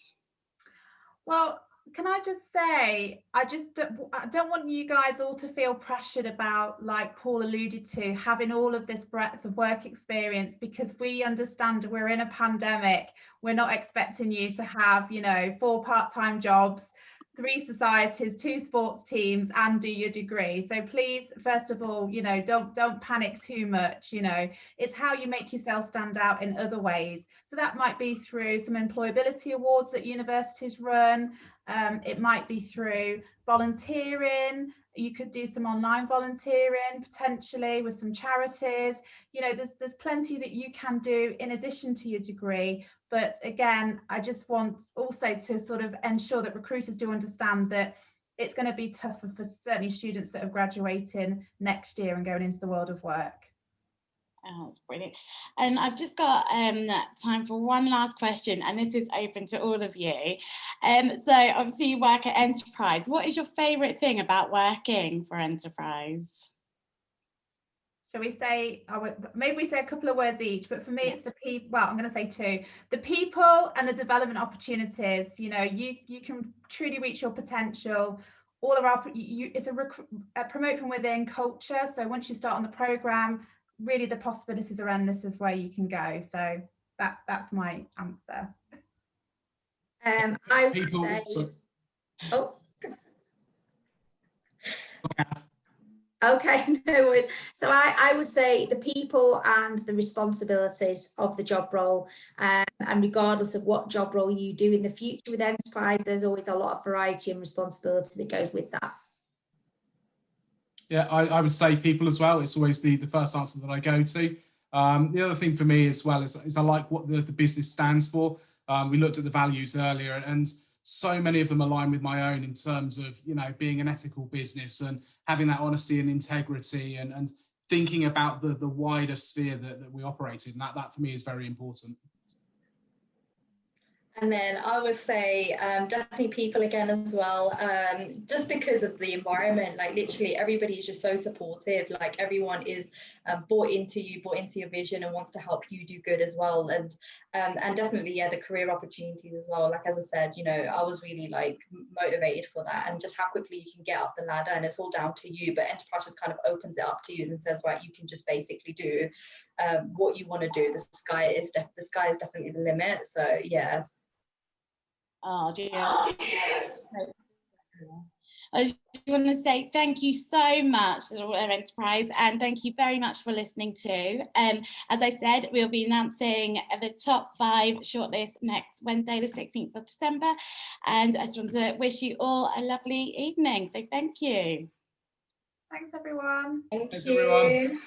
Well, can I just say, I don't want you guys all to feel pressured about, like Paul alluded to, having all of this breadth of work experience, because we understand we're in a pandemic. We're not expecting you to have, you know, 4 part-time jobs, 3 societies, 2 sports teams, and do your degree. So please, first of all, you know, don't panic too much. You know, it's how you make yourself stand out in other ways. So that might be through some employability awards that universities run. It might be through volunteering. You could do some online volunteering potentially with some charities. You know, there's plenty that you can do in addition to your degree. But again, I just want also to sort of ensure that recruiters do understand that it's going to be tougher for certainly students that are graduating next year and going into the world of work. Oh, that's brilliant. And I've just got time for one last question, and this is open to all of you. So obviously you work at Enterprise. What is your favourite thing about working for Enterprise? Shall we say, maybe we say a couple of words each, but for me it's the people, well, I'm going to say 2. The people and the development opportunities. You know, you can truly reach your potential. All of our, it's a promote from within culture. So once you start on the programme, really the possibilities are endless of where you can go. So that's my answer. I would say, oh, okay, no worries. So I would say the people and the responsibilities of the job role, and regardless of what job role you do in the future with Enterprise, there's always a lot of variety and responsibility that goes with that. Yeah, I would say people as well. It's always the first answer that I go to. The other thing for me as well is I like what the business stands for. We looked at the values earlier, and so many of them align with my own in terms of, you know, being an ethical business and having that honesty and integrity and thinking about the wider sphere that we operate in. That for me is very important. And then I would say definitely people again as well, just because of the environment. Like literally everybody is just so supportive. Like everyone is bought into your vision and wants to help you do good as well. And definitely, yeah, the career opportunities as well. Like as I said, you know, I was really like motivated for that, and just how quickly you can get up the ladder, and it's all down to you. But Enterprise just kind of opens it up to you and says, right, you can just basically do what you want to do. The sky is definitely the limit. So yes. Oh, dear. I just want to say thank you so much to our Enterprise, and thank you very much for listening too. As I said, we'll be announcing the top 5 shortlist next Wednesday, the 16th of December. And I just want to wish you all a lovely evening. So thank you. Thanks, everyone. Thank Thanks, you. everyone.